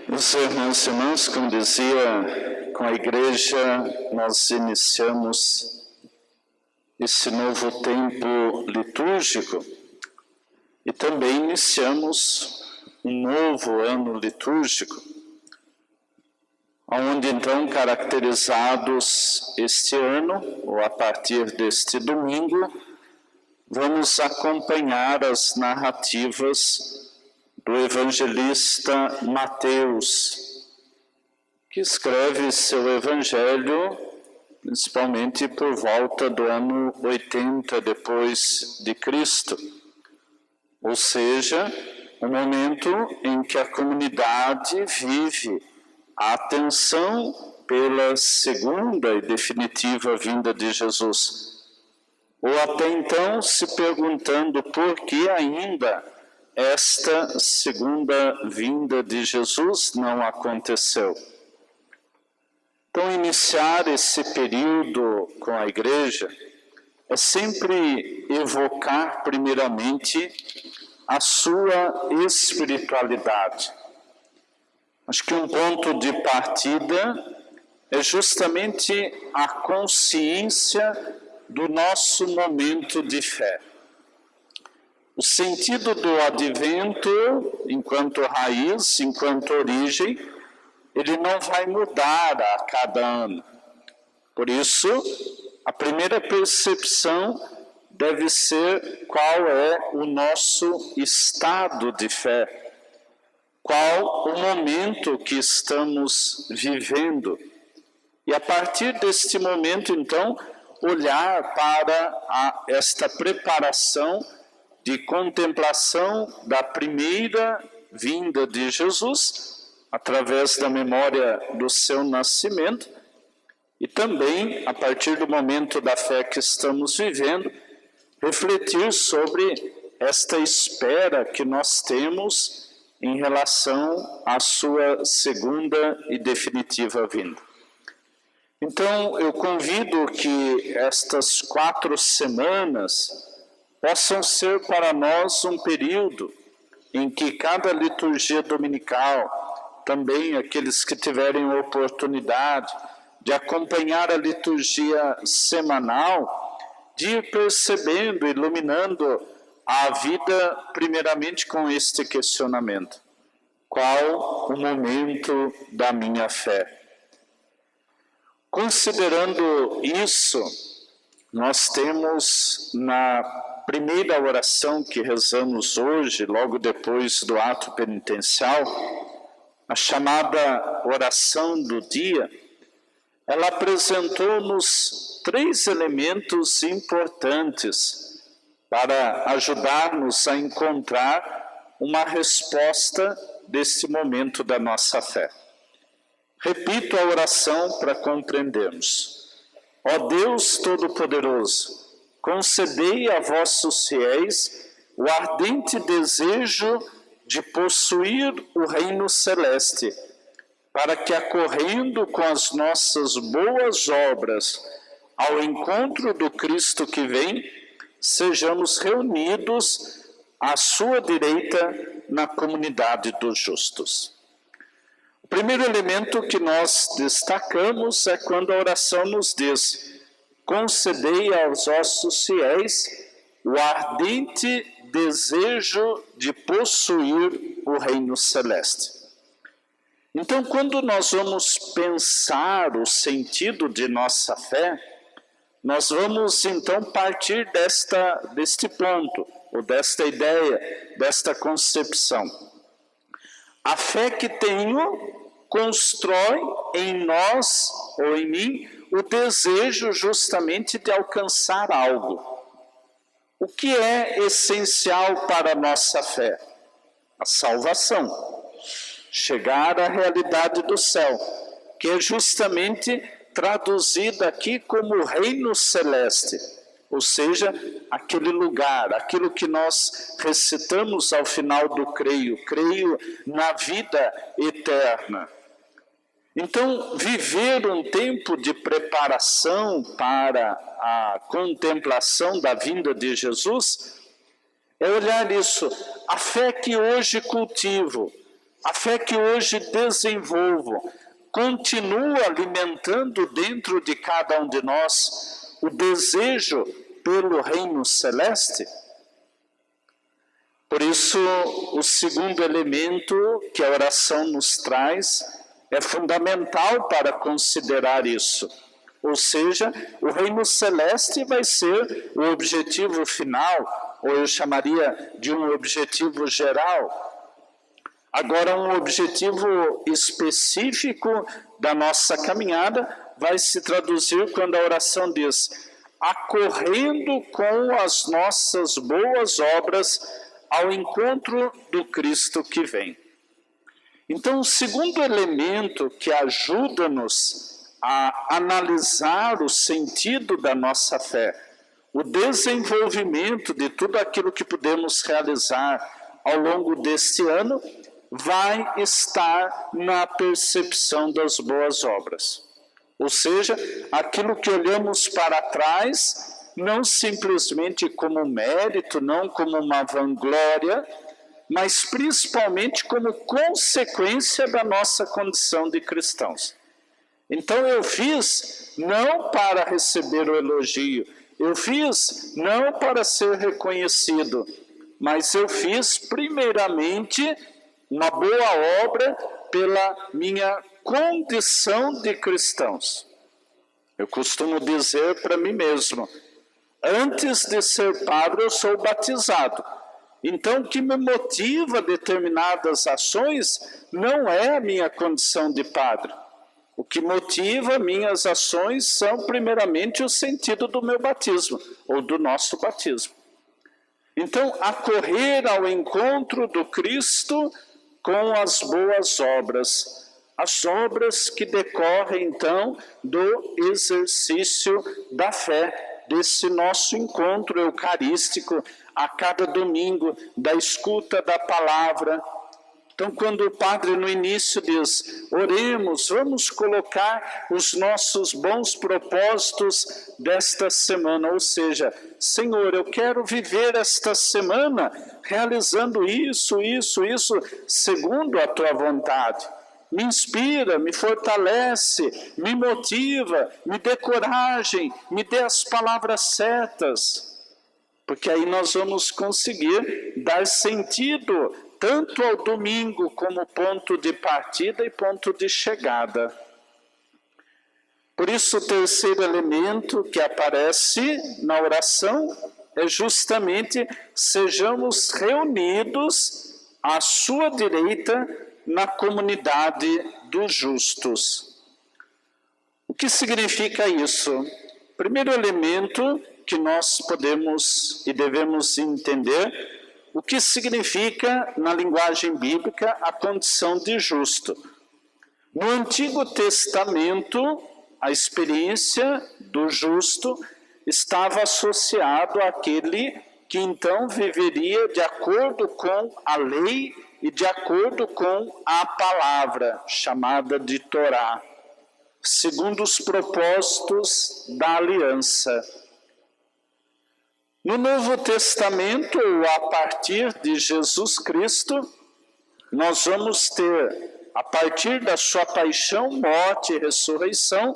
Meus irmãos e irmãs, como dizia, com a igreja nós iniciamos esse novo tempo litúrgico e também iniciamos um novo ano litúrgico, onde então caracterizados este ano, ou a partir deste domingo, vamos acompanhar as narrativas do evangelista Mateus, que escreve seu evangelho principalmente por volta do ano 80 depois de Cristo, ou seja, o momento em que a comunidade vive a atenção pela segunda e definitiva vinda de Jesus, ou até então se perguntando por que ainda esta segunda vinda de Jesus não aconteceu. Então, iniciar esse período com a igreja é sempre evocar primeiramente a sua espiritualidade. Acho que um ponto de partida é justamente a consciência do nosso momento de fé. O sentido do advento, enquanto raiz, enquanto origem, ele não vai mudar a cada ano. Por isso, a primeira percepção deve ser qual é o nosso estado de fé, qual o momento que estamos vivendo. E a partir deste momento, então, olhar para esta preparação de contemplação da primeira vinda de Jesus, através da memória do seu nascimento, e também, a partir do momento da fé que estamos vivendo, refletir sobre esta espera que nós temos em relação à sua segunda e definitiva vinda. Então, eu convido que estas 4 semanas possam ser para nós um período em que cada liturgia dominical, também aqueles que tiverem oportunidade de acompanhar a liturgia semanal, de ir percebendo, iluminando a vida primeiramente com este questionamento: qual o momento da minha fé? Considerando isso, nós temos na primeira oração que rezamos hoje, logo depois do ato penitencial, a chamada oração do dia, ela apresentou-nos 3 elementos importantes para ajudar-nos a encontrar uma resposta desse momento da nossa fé. Repito a oração para compreendermos. Ó Deus Todo-Poderoso, concedei a vossos fiéis o ardente desejo de possuir o reino celeste, para que, acorrendo com as nossas boas obras ao encontro do Cristo que vem, sejamos reunidos à sua direita na comunidade dos justos. O primeiro elemento que nós destacamos é quando a oração nos diz: concedei aos vossos fiéis o ardente desejo de possuir o reino celeste. Então, quando nós vamos pensar o sentido de nossa fé, nós vamos então partir deste ponto, ou desta ideia, desta concepção. A fé que tenho constrói em nós, ou em mim, o desejo justamente de alcançar algo. O que é essencial para a nossa fé? A salvação. Chegar à realidade do céu, que é justamente traduzida aqui como reino celeste, ou seja, aquele lugar, aquilo que nós recitamos ao final do creio na vida eterna. Então, viver um tempo de preparação para a contemplação da vinda de Jesus é olhar isso, a fé que hoje cultivo, A fé que hoje desenvolvo continua alimentando dentro de cada um de nós o desejo pelo reino celeste? Por isso, o segundo elemento que a oração nos traz é fundamental para considerar isso. Ou seja, o reino celeste vai ser o objetivo final, ou eu chamaria de um objetivo geral. Agora, um objetivo específico da nossa caminhada vai se traduzir quando a oração diz: acorrendo com as nossas boas obras ao encontro do Cristo que vem. Então, o segundo elemento que ajuda-nos a analisar o sentido da nossa fé, o desenvolvimento de tudo aquilo que podemos realizar ao longo deste ano, vai estar na percepção das boas obras. Ou seja, aquilo que olhamos para trás, não simplesmente como mérito, não como uma vanglória, mas principalmente como consequência da nossa condição de cristãos. Então eu fiz não para receber o elogio, eu fiz não para ser reconhecido, mas eu fiz primeiramente uma boa obra pela minha condição de cristãos. Eu costumo dizer para mim mesmo: antes de ser padre, eu sou batizado. Então, o que me motiva a determinadas ações não é a minha condição de padre. O que motiva minhas ações são, primeiramente, o sentido do meu batismo, ou do nosso batismo. Então, acorrer ao encontro do Cristo com as boas obras. As obras que decorrem, então, do exercício da fé, desse nosso encontro eucarístico a cada domingo, da escuta da palavra. Então, quando o padre no início diz: oremos, vamos colocar os nossos bons propósitos desta semana, ou seja, Senhor, eu quero viver esta semana realizando isso, segundo a tua vontade. Me inspira, me fortalece, me motiva, me dê coragem, me dê as palavras certas. Porque aí nós vamos conseguir dar sentido tanto ao domingo como ponto de partida e ponto de chegada. Por isso, o terceiro elemento que aparece na oração é justamente: sejamos reunidos à sua direita na comunidade dos justos. O que significa isso? Primeiro elemento que nós podemos e devemos entender o que significa, na linguagem bíblica, a condição de justo. No Antigo Testamento, a experiência do justo estava associado àquele que então viveria de acordo com a lei e de acordo com a palavra, chamada de Torá, segundo os propósitos da aliança. No Novo Testamento, a partir de Jesus Cristo, nós vamos ter, a partir da sua paixão, morte e ressurreição,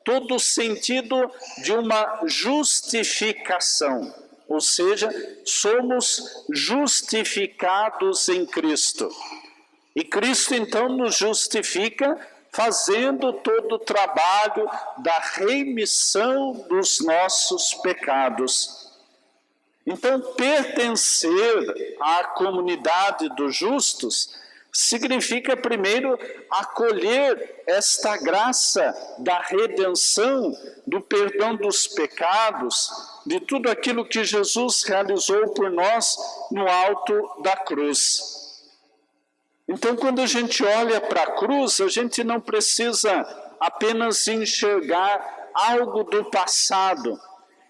todo o sentido de uma justificação, ou seja, somos justificados em Cristo. E Cristo, então, nos justifica fazendo todo o trabalho da remissão dos nossos pecados. Então, pertencer à comunidade dos justos significa, primeiro, acolher esta graça da redenção, do perdão dos pecados, de tudo aquilo que Jesus realizou por nós no alto da cruz. Então, quando a gente olha para a cruz, a gente não precisa apenas enxergar algo do passado,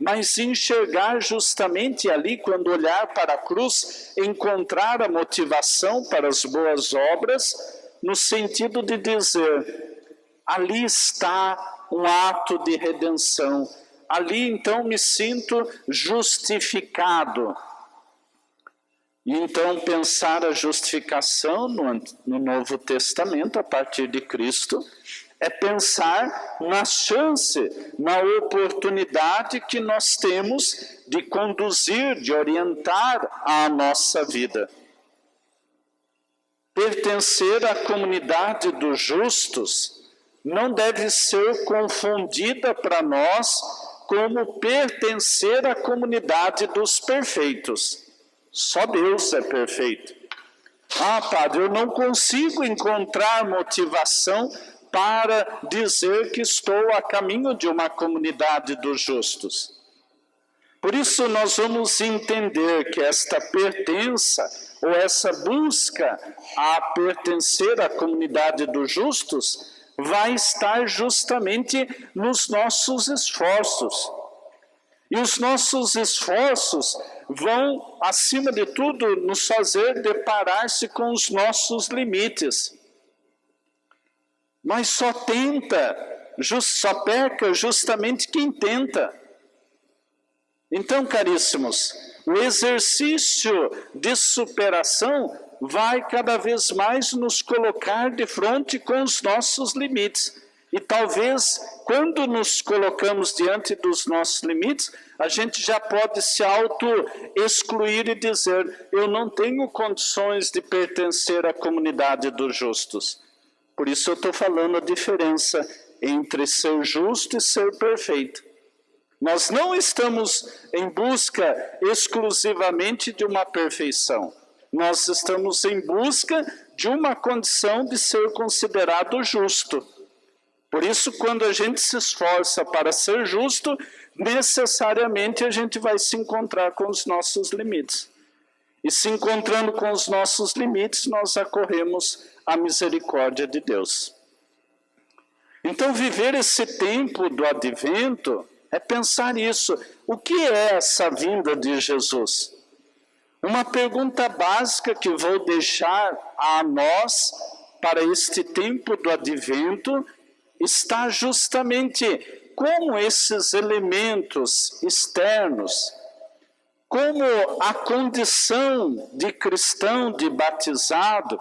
mas enxergar justamente ali, quando olhar para a cruz, encontrar a motivação para as boas obras, no sentido de dizer: ali está um ato de redenção, ali então me sinto justificado. E então pensar a justificação no Novo Testamento, a partir de Cristo, é pensar na chance, na oportunidade que nós temos de conduzir, de orientar a nossa vida. Pertencer à comunidade dos justos não deve ser confundida para nós como pertencer à comunidade dos perfeitos. Só Deus é perfeito. Ah, padre, eu não consigo encontrar motivação para dizer que estou a caminho de uma comunidade dos justos. Por isso nós vamos entender que esta pertença, ou essa busca a pertencer à comunidade dos justos, vai estar justamente nos nossos esforços. E os nossos esforços vão, acima de tudo, nos fazer deparar-se com os nossos limites. Mas só peca justamente quem tenta. Então, caríssimos, o exercício de superação vai cada vez mais nos colocar de frente com os nossos limites. E talvez, quando nos colocamos diante dos nossos limites, a gente já pode se auto-excluir e dizer: eu não tenho condições de pertencer à comunidade dos justos. Por isso eu estou falando a diferença entre ser justo e ser perfeito. Nós não estamos em busca exclusivamente de uma perfeição. Nós estamos em busca de uma condição de ser considerado justo. Por isso, quando a gente se esforça para ser justo, necessariamente a gente vai se encontrar com os nossos limites. E se encontrando com os nossos limites, nós acorremos à misericórdia de Deus. Então, viver esse tempo do advento é pensar isso. O que é essa vinda de Jesus? Uma pergunta básica que vou deixar a nós para este tempo do advento está justamente como esses elementos externos, como a condição de cristão, de batizado,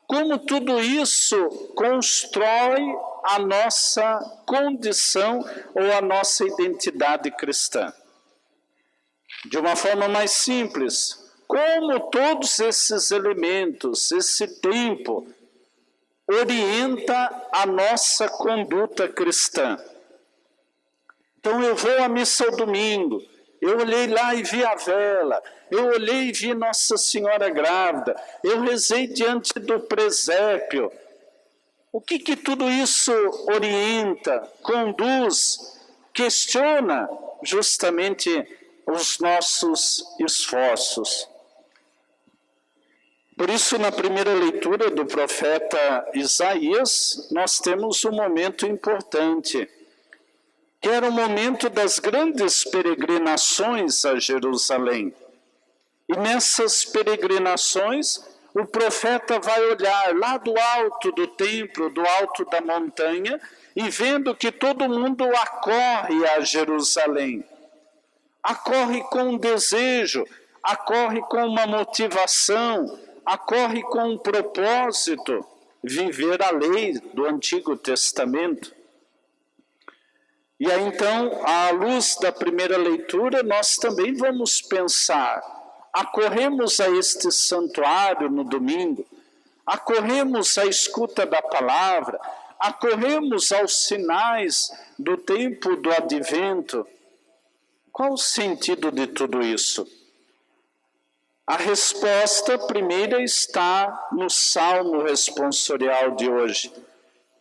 como tudo isso constrói a nossa condição ou a nossa identidade cristã. De uma forma mais simples, como todos esses elementos, esse tempo, orienta a nossa conduta cristã. Então eu vou à missa ao domingo, eu olhei lá e vi a vela, eu olhei e vi Nossa Senhora grávida, eu rezei diante do presépio. O que tudo isso orienta, conduz, questiona justamente os nossos esforços. Por isso, na primeira leitura do profeta Isaías, nós temos um momento importante, que era o momento das grandes peregrinações a Jerusalém. E nessas peregrinações, o profeta vai olhar lá do alto do templo, do alto da montanha, e vendo que todo mundo acorre a Jerusalém. Acorre com um desejo, acorre com uma motivação, acorre com um propósito, viver a lei do Antigo Testamento. E aí então, à luz da primeira leitura, nós também vamos pensar, acorremos a este santuário no domingo, acorremos à escuta da palavra, acorremos aos sinais do tempo do advento. Qual o sentido de tudo isso? A resposta primeira está no salmo responsorial de hoje.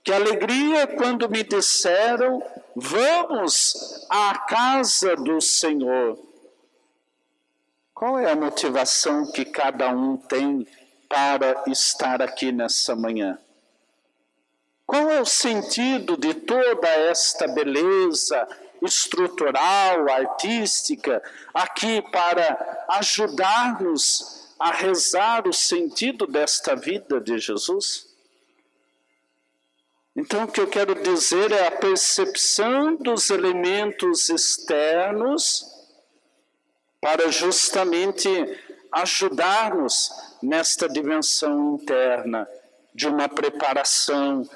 Que alegria quando me disseram, vamos à casa do Senhor. Qual é a motivação que cada um tem para estar aqui nessa manhã? Qual é o sentido de toda esta beleza estrutural, artística, aqui para ajudar-nos a rezar o sentido desta vida de Jesus? Então, o que eu quero dizer é a percepção dos elementos externos para justamente ajudar-nos nesta dimensão interna de uma preparação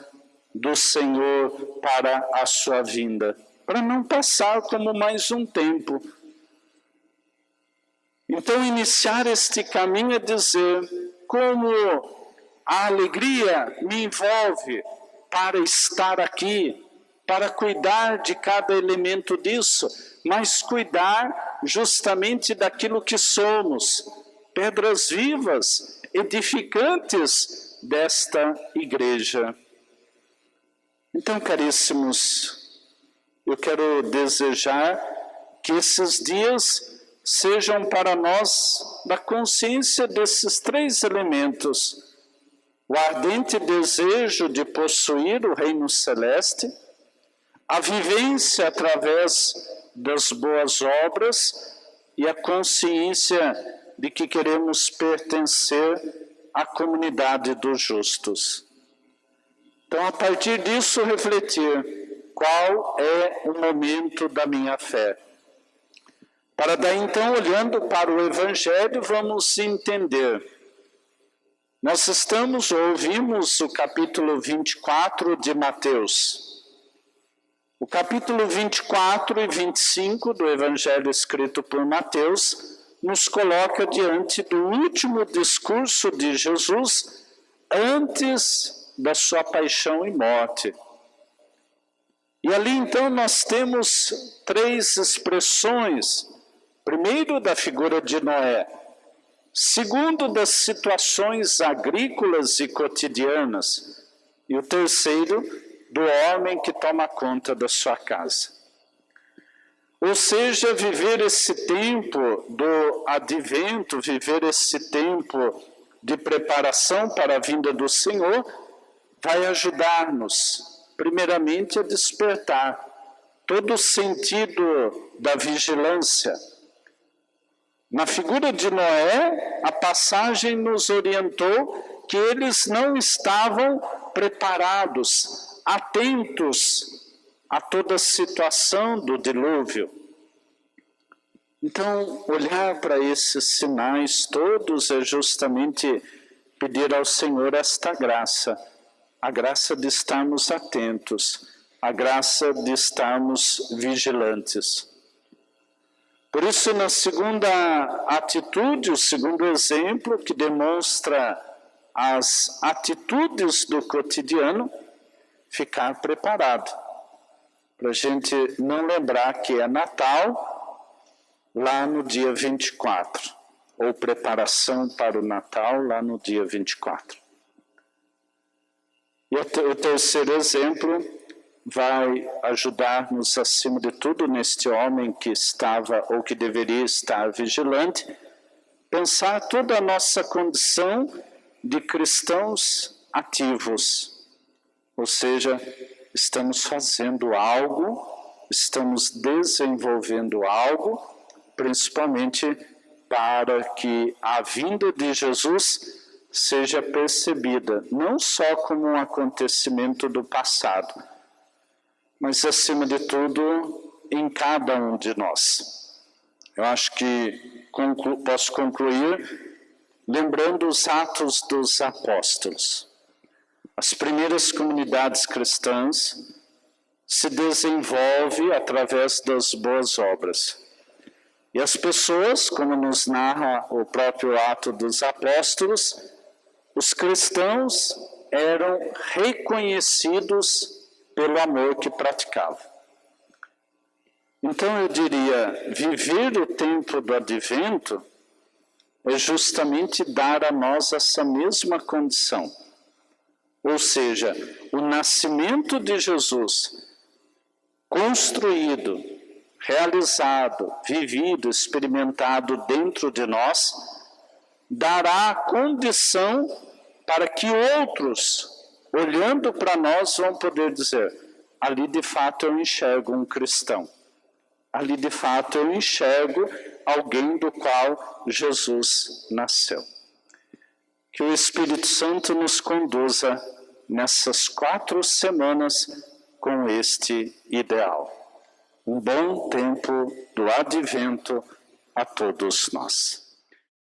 do Senhor para a sua vinda, para não passar como mais um tempo. Então, iniciar este caminho é dizer como a alegria me envolve para estar aqui, para cuidar de cada elemento disso, mas cuidar justamente daquilo que somos, pedras vivas, edificantes desta igreja. Então, caríssimos, eu quero desejar que esses dias sejam para nós da consciência desses três elementos: o ardente desejo de possuir o reino celeste, a vivência através das boas obras e a consciência de que queremos pertencer à comunidade dos justos. Então, a partir disso, refletir qual é o momento da minha fé. Para daí, então, olhando para o Evangelho, vamos entender. Nós ouvimos o capítulo 24 de Mateus. O capítulo 24 e 25 do Evangelho escrito por Mateus nos coloca diante do último discurso de Jesus antes da sua paixão e morte. E ali, então, nós temos três expressões. Primeiro, da figura de Noé. Segundo, das situações agrícolas e cotidianas. E o terceiro, do homem que toma conta da sua casa. Ou seja, viver esse tempo do advento, viver esse tempo de preparação para a vinda do Senhor, vai ajudar-nos, primeiramente, a despertar todo o sentido da vigilância. Na figura de Noé, a passagem nos orientou que eles não estavam preparados, atentos a toda a situação do dilúvio. Então, olhar para esses sinais todos é justamente pedir ao Senhor esta graça, a graça de estarmos atentos, a graça de estarmos vigilantes. Por isso, na segunda atitude, o segundo exemplo que demonstra as atitudes do cotidiano, ficar preparado. Para a gente não lembrar que é Natal lá no dia 24, ou preparação para o Natal lá no dia 24. E o terceiro exemplo vai ajudar-nos, acima de tudo, neste homem que estava ou que deveria estar vigilante, pensar toda a nossa condição de cristãos ativos. Ou seja, estamos fazendo algo, estamos desenvolvendo algo, principalmente para que a vinda de Jesus seja percebida não só como um acontecimento do passado, mas, acima de tudo, em cada um de nós. Eu acho que posso concluir lembrando os Atos dos Apóstolos. As primeiras comunidades cristãs se desenvolvem através das boas obras. E as pessoas, como nos narra o próprio Ato dos Apóstolos, os cristãos eram reconhecidos pelo amor que praticavam. Então eu diria, viver o tempo do advento é justamente dar a nós essa mesma condição. Ou seja, o nascimento de Jesus, construído, realizado, vivido, experimentado dentro de nós, dará a condição para que outros, olhando para nós, vão poder dizer: ali de fato eu enxergo um cristão. Ali de fato eu enxergo alguém do qual Jesus nasceu. Que o Espírito Santo nos conduza nessas 4 semanas com este ideal. Um bom tempo do advento a todos nós.